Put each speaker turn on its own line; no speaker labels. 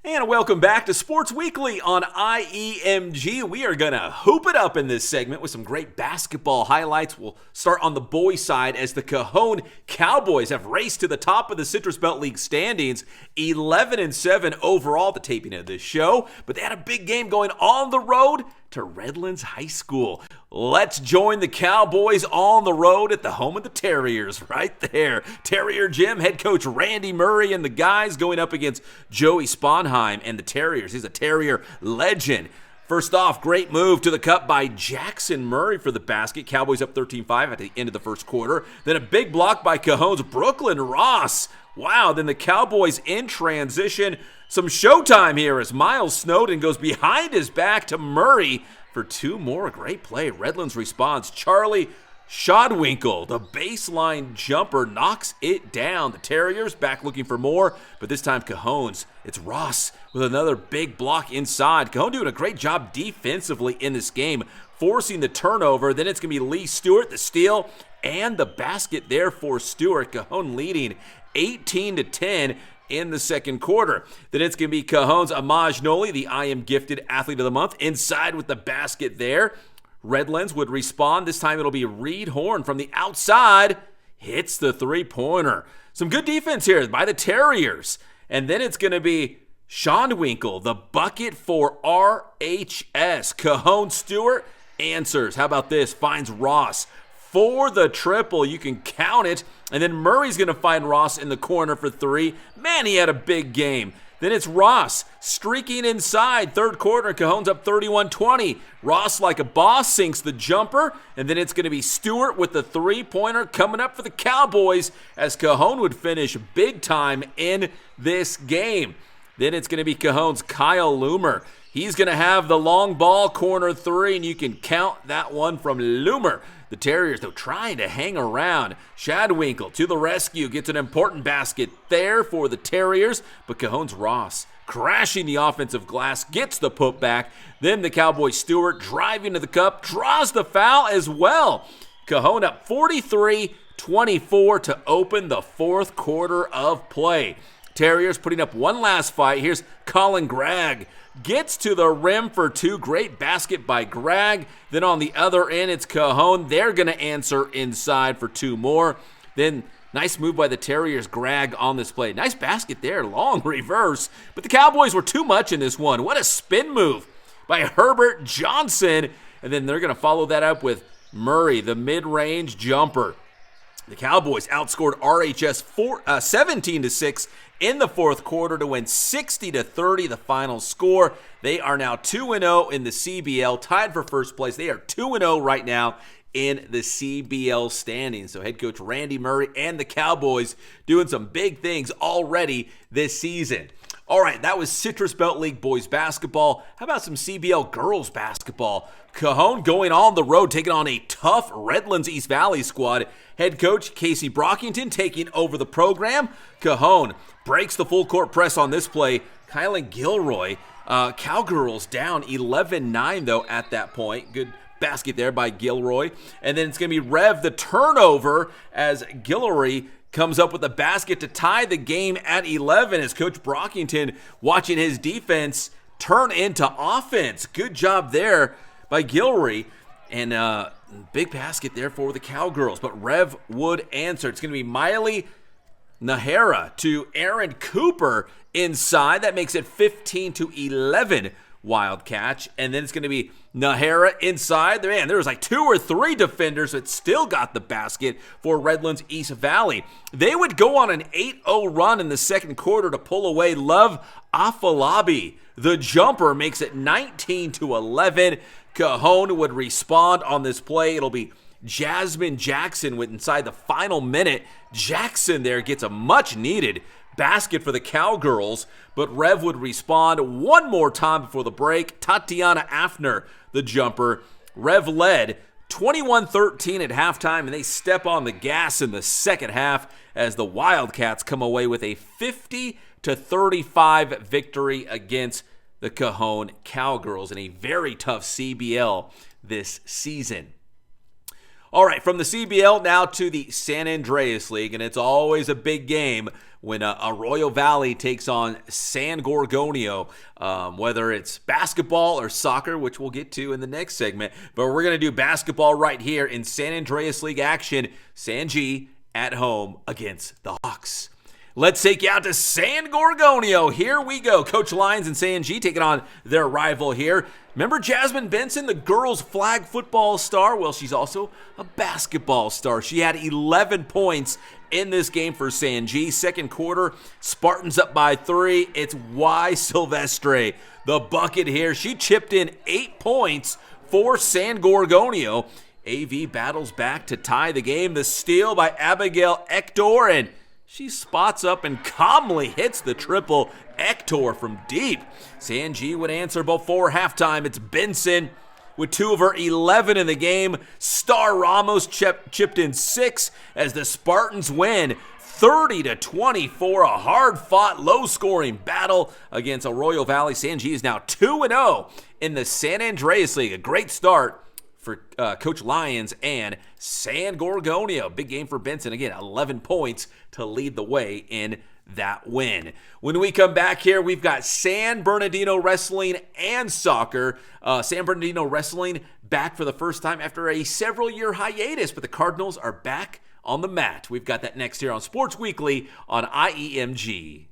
And welcome back to Sports Weekly on IEMG. We are going to hoop it up in this segment with some great basketball highlights. We'll start on the boys' side as the Cajon Cowboys have raced to the top of the Citrus Belt League standings, 11-7 overall at the taping of this show. But they had a big game going on the road to Redlands High School. Let's join the Cowboys on the road at the home of the Terriers right there. Terrier Gym head coach Randy Murray and the guys going up against Joey Sponheim and the Terriers. He's a Terrier legend. First off, great move to the cup by Jackson Murray for the basket. Cowboys up 13-5 at the end of the first quarter. Then a big block by Cajon's Brooklyn Ross. Wow, then the Cowboys in transition. Some showtime here as Miles Snowden goes behind his back to Murray for two more. Great play. Redlands responds. Charlie Shodwinkle, the baseline jumper, knocks it down. The Terriers back looking for more, but this time Cajon's. It's Ross with another big block inside. Cajon doing a great job defensively in this game, forcing the turnover. Then it's going to be Lee Stewart, the steal, and the basket there for Stewart. Cajon leading 18-10 in the second quarter. Then it's going to be Cajon's Amaj Noli, the I Am Gifted Athlete of the Month, inside with the basket there. Redlands would respond. This time it'll be Reed Horn from the outside. Hits the three-pointer. Some good defense here by the Terriers. And then it's going to be Sean Winkle, the bucket for RHS. Cajon Stewart answers. How about this? Finds Ross for the triple. You can count it. And then Murray's going to find Ross in the corner for three. Man, he had a big game. Then it's Ross streaking inside. Third quarter, Cajon's up 31-20. Ross, like a boss, sinks the jumper. And then it's going to be Stewart with the three-pointer coming up for the Cowboys as Cajon would finish big time in this game. Then it's going to be Cajon's Kyle Loomer. He's going to have the long ball, corner three, and you can count that one from Loomer. The Terriers, though, trying to hang around. Shadwinkle to the rescue, gets an important basket there for the Terriers, but Cajon's Ross crashing the offensive glass, gets the putback. Then the Cowboy Stewart driving to the cup, draws the foul as well. Cajon up 43-24 to open the fourth quarter of play. Terriers putting up one last fight. Here's Colin Gregg. Gets to the rim for two. Great basket by Gregg. Then on the other end, it's Cajon. They're going to answer inside for two more. Then nice move by the Terriers. Gregg on this play. Nice basket there. Long reverse. But the Cowboys were too much in this one. What a spin move by Herbert Johnson. And then they're going to follow that up with Murray, the mid-range jumper. The Cowboys outscored RHS 17-6 in the fourth quarter to win 60-30, the final score. They are now 2-0 in the CBL, tied for first place. They are 2-0 right now in the CBL standings. So head coach Randy Murray and the Cowboys doing some big things already this season. All right, that was Citrus Belt League boys basketball. How about some CBL girls basketball? Cajon going on the road, taking on a tough Redlands East Valley squad. Head coach Casey Brockington taking over the program. Cajon breaks the full court press on this play. Kylan Gilroy, Cowgirls down 11-9 though at that point. Good basket there by Gilroy. And then it's going to be Rev the turnover as Gilroy comes up with a basket to tie the game at 11 as Coach Brockington watching his defense turn into offense. Good job there by Gilroy. And big basket there for the Cowgirls. But Rev would answer. It's going to be Miley Nahara to Aaron Cooper inside. That makes it 15-11 Wildcats. And then it's going to be Nahara inside. Man, there was like two or three defenders that still got the basket for Redlands East Valley. They would go on an 8-0 run in the second quarter to pull away Love Afalabi. The jumper makes it 19-11. Cajon would respond on this play. It'll be Jasmine Jackson with inside the final minute. Jackson there gets a much-needed basket for the Cowgirls, but Rev would respond one more time before the break. Tatiana Afner, the jumper. Rev led 21-13 at halftime, and they step on the gas in the second half as the Wildcats come away with a 50-35 victory against the Cajon Cowgirls in a very tough CBL this season. All right, from the CBL now to the San Andreas League, and it's always a big game when Arroyo Valley takes on San Gorgonio, whether it's basketball or soccer, which we'll get to in the next segment. But we're going to do basketball right here in San Andreas League action. San G at home against the Hawks. Let's take you out to San Gorgonio. Here we go. Coach Lyons and San G taking on their rival here. Remember Jasmine Benson, the girls' flag football star? Well, she's also a basketball star. She had 11 points in this game for San G. Second quarter, Spartans up by 3. It's Y Silvestre, the bucket here. She chipped in 8 points for San Gorgonio. AV battles back to tie the game. The steal by Abigail Hector, and she spots up and calmly hits the triple. Hector from deep. San G would answer before halftime. It's Benson with 2 of her 11 in the game. Star Ramos chipped in 6 as the Spartans win 30-24. A hard-fought, low-scoring battle against Arroyo Valley. San G is now 2-0 in the San Andreas League. A great start for Coach Lyons and San Gorgonio. Big game for Benson. Again, 11 points to lead the way in that win. When we come back here, we've got San Bernardino Wrestling and Soccer. San Bernardino Wrestling back for the first time after a several-year hiatus, but the Cardinals are back on the mat. We've got that next here on Sports Weekly on IEMG.